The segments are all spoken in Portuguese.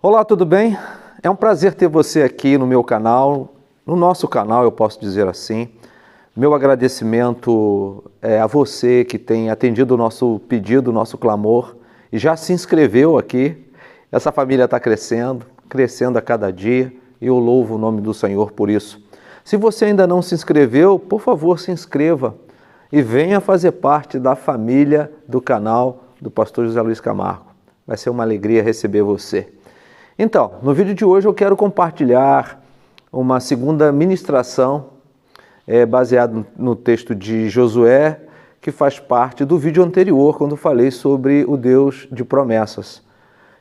Olá, tudo bem? É um prazer ter você aqui no meu canal, no nosso canal, eu posso dizer assim. Meu agradecimento é a você que tem atendido o nosso pedido, o nosso clamor e já se inscreveu aqui. Essa família está crescendo a cada dia e eu louvo o nome do Senhor por isso. Se você ainda não se inscreveu, por favor, se inscreva e venha fazer parte da família do canal do Pastor José Luiz Camargo. Vai ser uma alegria receber você. Então, no vídeo de hoje eu quero compartilhar uma segunda ministração baseada no texto de Josué, que faz parte do vídeo anterior, quando falei sobre o Deus de promessas.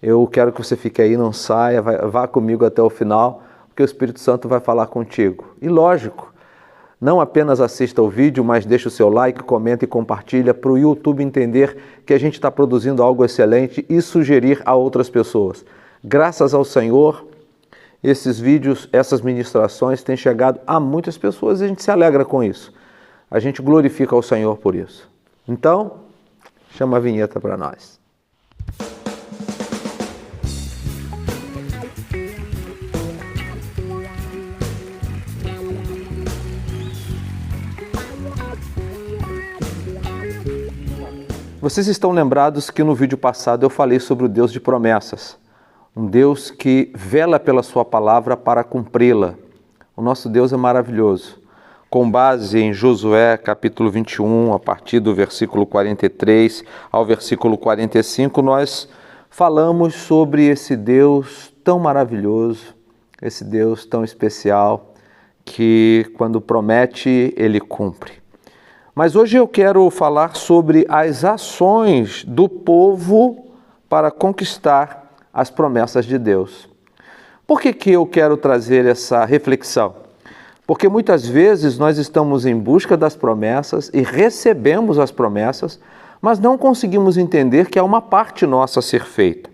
Eu quero que você fique aí, não saia, vá comigo até o final, porque o Espírito Santo vai falar contigo. E lógico, não apenas assista ao vídeo, mas deixe o seu like, comenta e compartilha para o YouTube entender que a gente está produzindo algo excelente e sugerir a outras pessoas. Graças ao Senhor, esses vídeos, essas ministrações têm chegado a muitas pessoas e a gente se alegra com isso. A gente glorifica ao Senhor por isso. Então, chama a vinheta para nós. Vocês estão lembrados que no vídeo passado eu falei sobre o Deus de promessas. Um Deus que vela pela sua palavra para cumpri-la. O nosso Deus é maravilhoso. Com base em Josué capítulo 21, a partir do versículo 43 ao versículo 45, nós falamos sobre esse Deus tão maravilhoso, esse Deus tão especial, que quando promete, Ele cumpre. Mas hoje eu quero falar sobre as ações do povo para conquistar as promessas de Deus. Por que eu quero trazer essa reflexão? Porque muitas vezes nós estamos em busca das promessas e recebemos as promessas, mas não conseguimos entender que há uma parte nossa a ser feita.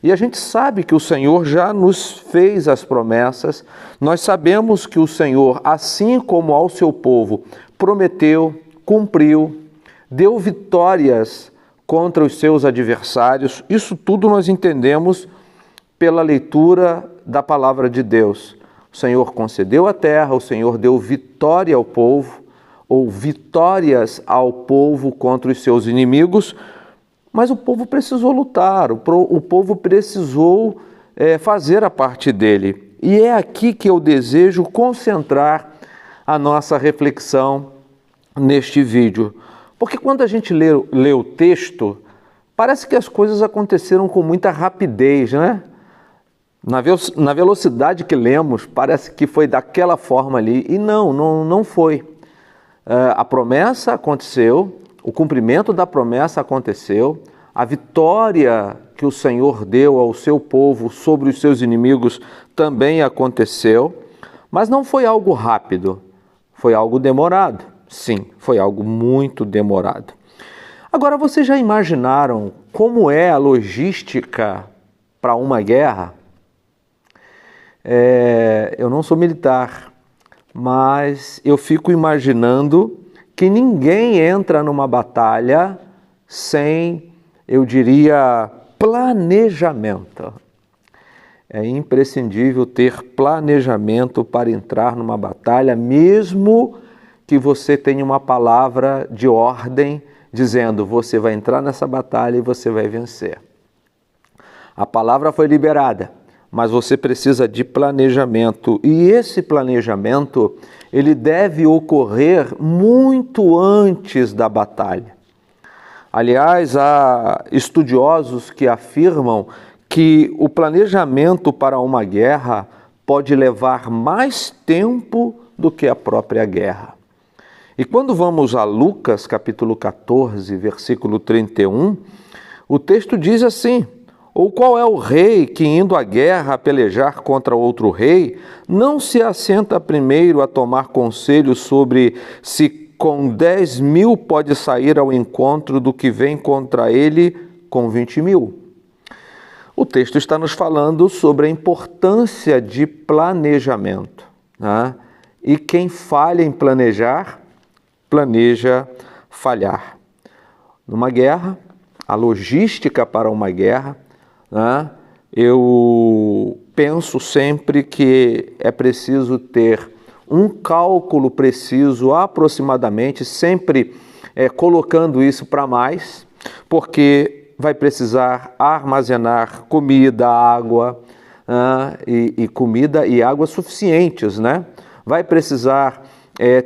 E a gente sabe que o Senhor já nos fez as promessas, nós sabemos que o Senhor, assim como ao seu povo, prometeu, cumpriu, deu vitórias contra os seus adversários. Isso tudo nós entendemos pela leitura da palavra de Deus. O Senhor concedeu a terra, o Senhor deu vitória ao povo, ou vitórias ao povo contra os seus inimigos, mas o povo precisou lutar, o povo precisou fazer a parte dele. E é aqui que eu desejo concentrar a nossa reflexão neste vídeo. Porque quando a gente lê o texto, parece que as coisas aconteceram com muita rapidez, né? Na velocidade que lemos, parece que foi daquela forma ali. E não foi. A promessa aconteceu, o cumprimento da promessa aconteceu, a vitória que o Senhor deu ao seu povo sobre os seus inimigos também aconteceu, mas não foi algo rápido, foi algo demorado. Sim, foi algo muito demorado. Agora, vocês já imaginaram como é a logística para uma guerra? Eu não sou militar, mas eu fico imaginando que ninguém entra numa batalha sem, eu diria, planejamento. É imprescindível ter planejamento para entrar numa batalha, mesmo que você tenha uma palavra de ordem dizendo: você vai entrar nessa batalha e você vai vencer. A palavra foi liberada, mas você precisa de planejamento. E esse planejamento, ele deve ocorrer muito antes da batalha. Aliás, há estudiosos que afirmam que o planejamento para uma guerra pode levar mais tempo do que a própria guerra. E quando vamos a Lucas, capítulo 14, versículo 31, o texto diz assim: ou qual é o rei que, indo à guerra a pelejar contra outro rei, não se assenta primeiro a tomar conselho sobre se com 10.000 pode sair ao encontro do que vem contra ele com 20.000? O texto está nos falando sobre a importância de planejamento, né? E quem falha em planejar, planeja falhar. Numa guerra, a logística para uma guerra, né, eu penso sempre que é preciso ter um cálculo preciso, aproximadamente, sempre colocando isso para mais, porque vai precisar armazenar comida, água, e comida e água suficientes, né? Vai precisar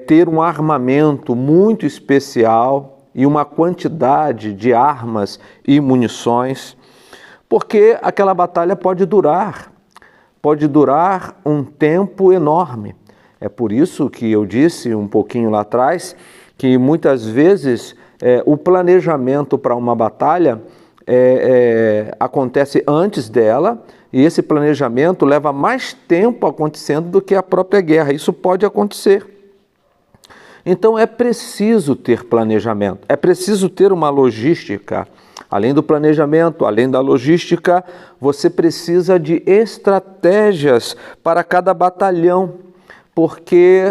ter um armamento muito especial e uma quantidade de armas e munições, porque aquela batalha pode durar um tempo enorme. É por isso que eu disse um pouquinho lá atrás que muitas vezes o planejamento para uma batalha acontece antes dela, e esse planejamento leva mais tempo acontecendo do que a própria guerra. Isso pode acontecer. Então é preciso ter planejamento, é preciso ter uma logística. Além do planejamento, além da logística, você precisa de estratégias para cada batalhão, porque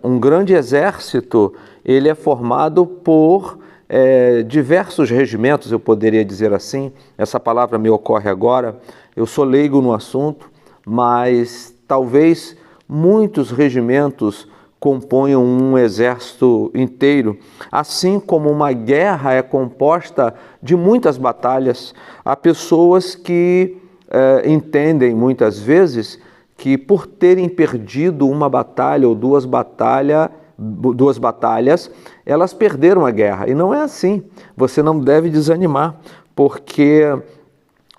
um grande exército ele é formado por diversos regimentos, eu poderia dizer assim. Essa palavra me ocorre agora. Eu sou leigo no assunto, mas talvez muitos regimentos componham um exército inteiro. Assim como uma guerra é composta de muitas batalhas, há pessoas que entendem muitas vezes que por terem perdido uma batalha ou duas batalhas, elas perderam a guerra. E não é assim. Você não deve desanimar, porque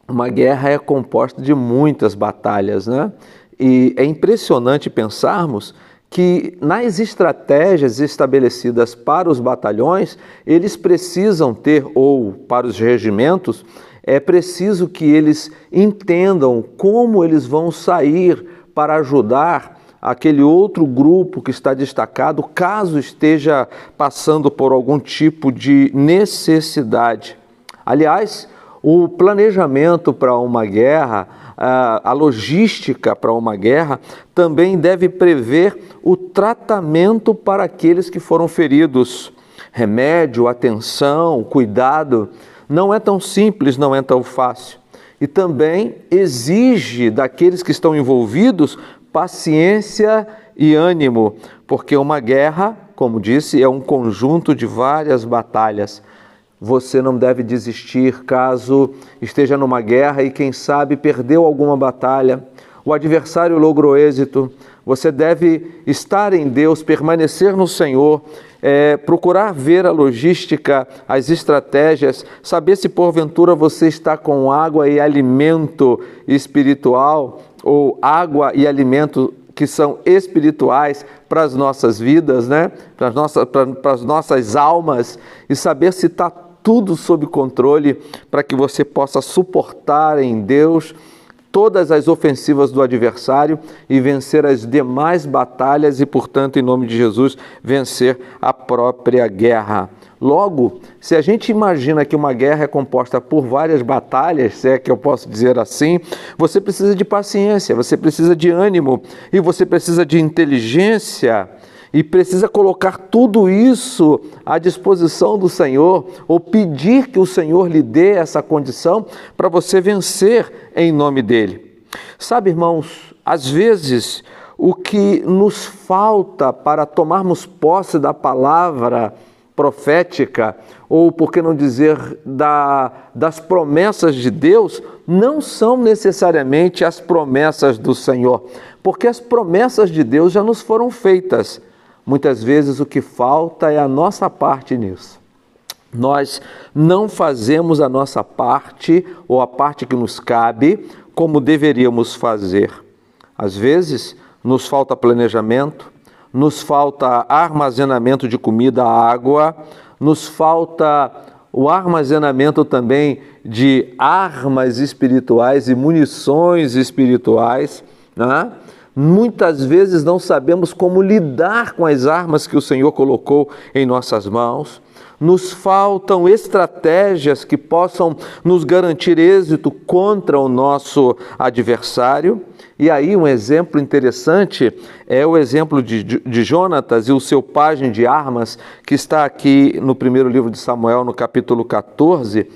uma guerra é composta de muitas batalhas, né? E é impressionante pensarmos que nas estratégias estabelecidas para os batalhões, eles precisam ter, ou para os regimentos, é preciso que eles entendam como eles vão sair para ajudar aquele outro grupo que está destacado, caso esteja passando por algum tipo de necessidade. Aliás, o planejamento para uma guerra, a logística para uma guerra, também deve prever o tratamento para aqueles que foram feridos. Remédio, atenção, cuidado, não é tão simples, não é tão fácil. E também exige daqueles que estão envolvidos paciência e ânimo, porque uma guerra, como disse, é um conjunto de várias batalhas. Você não deve desistir caso esteja numa guerra e, quem sabe, perdeu alguma batalha. O adversário logrou êxito. Você deve estar em Deus, permanecer no Senhor, procurar ver a logística, as estratégias, saber se porventura você está com água e alimento espiritual, ou água e alimento que são espirituais para as nossas vidas, né? Para as nossas almas, e saber se está tudo sob controle para que você possa suportar em Deus todas as ofensivas do adversário e vencer as demais batalhas e, portanto, em nome de Jesus, vencer a própria guerra. Logo, se a gente imagina que uma guerra é composta por várias batalhas, se é que eu posso dizer assim, você precisa de paciência, você precisa de ânimo e você precisa de inteligência e precisa colocar tudo isso à disposição do Senhor, ou pedir que o Senhor lhe dê essa condição para você vencer em nome dele. Sabe, irmãos, às vezes o que nos falta para tomarmos posse da palavra profética, ou por que não dizer das promessas de Deus, não são necessariamente as promessas do Senhor, porque as promessas de Deus já nos foram feitas. Muitas vezes o que falta é a nossa parte nisso. Nós não fazemos a nossa parte, ou a parte que nos cabe, como deveríamos fazer. Às vezes nos falta planejamento, nos falta armazenamento de comida, água, nos falta o armazenamento também de armas espirituais e munições espirituais, né? Muitas vezes não sabemos como lidar com as armas que o Senhor colocou em nossas mãos. Nos faltam estratégias que possam nos garantir êxito contra o nosso adversário. E aí um exemplo interessante é o exemplo de Jonatas e o seu pajem de armas, que está aqui no primeiro livro de Samuel, no capítulo 14,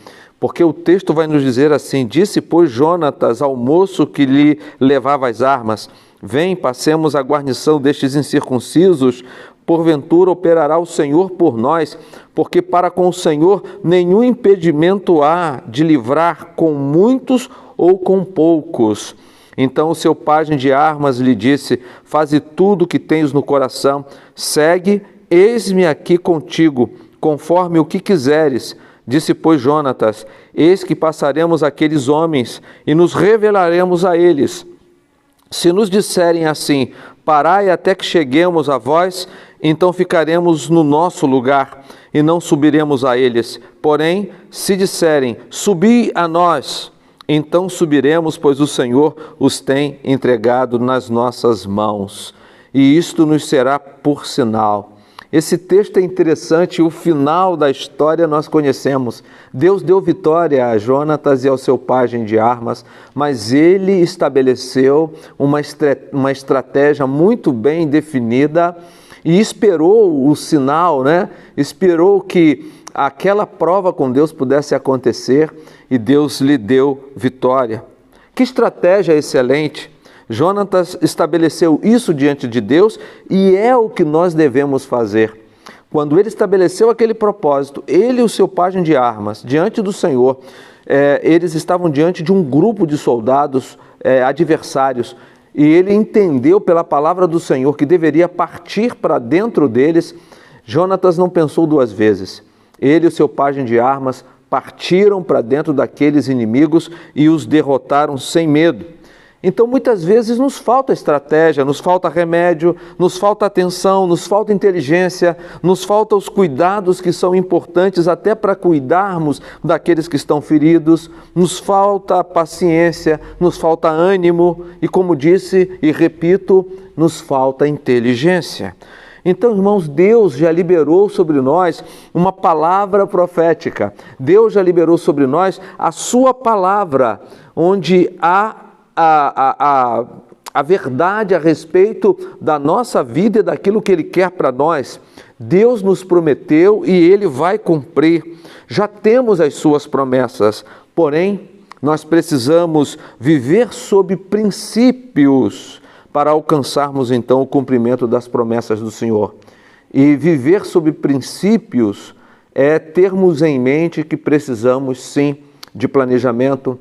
Porque o texto vai nos dizer assim: disse, pois, Jonatas ao moço que lhe levava as armas: vem, passemos a guarnição destes incircuncisos, porventura operará o Senhor por nós, porque para com o Senhor nenhum impedimento há de livrar com muitos ou com poucos. Então o seu pajem de armas lhe disse: faze tudo o que tens no coração, segue, eis-me aqui contigo, conforme o que quiseres. Disse, pois, Jonatas: eis que passaremos aqueles homens e nos revelaremos a eles. Se nos disserem assim: parai até que cheguemos a vós, então ficaremos no nosso lugar e não subiremos a eles. Porém, se disserem: subi a nós, então subiremos, pois o Senhor os tem entregado nas nossas mãos. E isto nos será por sinal. Esse texto é interessante, o final da história nós conhecemos. Deus deu vitória a Jonatas e ao seu pajem de armas, mas ele estabeleceu uma estratégia muito bem definida e esperou o sinal, Esperou que aquela prova com Deus pudesse acontecer e Deus lhe deu vitória. Que estratégia excelente! Jonatas estabeleceu isso diante de Deus e é o que nós devemos fazer. Quando ele estabeleceu aquele propósito, ele e o seu pajem de armas, diante do Senhor, eles estavam diante de um grupo de soldados adversários e ele entendeu pela palavra do Senhor que deveria partir para dentro deles. Jonatas não pensou duas vezes. Ele e o seu pajem de armas partiram para dentro daqueles inimigos e os derrotaram sem medo. Então, muitas vezes nos falta estratégia, nos falta remédio, nos falta atenção, nos falta inteligência, nos faltam os cuidados que são importantes até para cuidarmos daqueles que estão feridos, nos falta paciência, nos falta ânimo e, como disse e repito, nos falta inteligência. Então, irmãos, Deus já liberou sobre nós uma palavra profética. Deus já liberou sobre nós a sua palavra, onde há a verdade a respeito da nossa vida e daquilo que Ele quer para nós. Deus nos prometeu e Ele vai cumprir. Já temos as suas promessas, porém, nós precisamos viver sob princípios para alcançarmos então o cumprimento das promessas do Senhor. E viver sob princípios é termos em mente que precisamos sim de planejamento,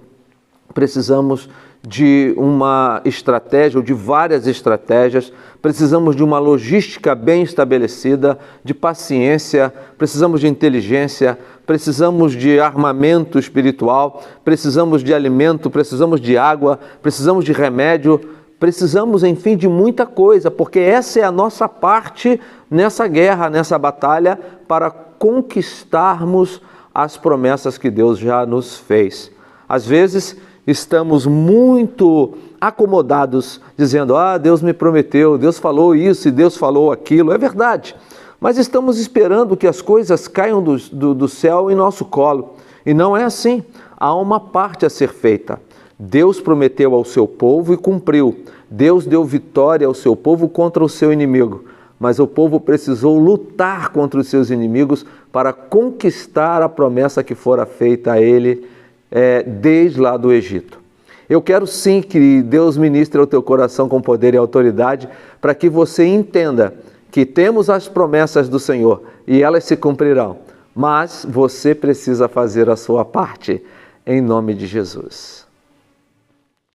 precisamos de uma estratégia ou de várias estratégias, precisamos de uma logística bem estabelecida, de paciência, precisamos de inteligência, precisamos de armamento espiritual, precisamos de alimento, precisamos de água, precisamos de remédio, precisamos, enfim, de muita coisa, porque essa é a nossa parte nessa guerra, nessa batalha, para conquistarmos as promessas que Deus já nos fez. Às vezes, estamos muito acomodados, dizendo: Deus me prometeu, Deus falou isso e Deus falou aquilo. É verdade, mas estamos esperando que as coisas caiam do céu em nosso colo. E não é assim. Há uma parte a ser feita. Deus prometeu ao seu povo e cumpriu. Deus deu vitória ao seu povo contra o seu inimigo. Mas o povo precisou lutar contra os seus inimigos para conquistar a promessa que fora feita a ele desde lá do Egito. Eu quero sim que Deus ministre ao teu coração com poder e autoridade para que você entenda que temos as promessas do Senhor e elas se cumprirão, mas você precisa fazer a sua parte, em nome de Jesus.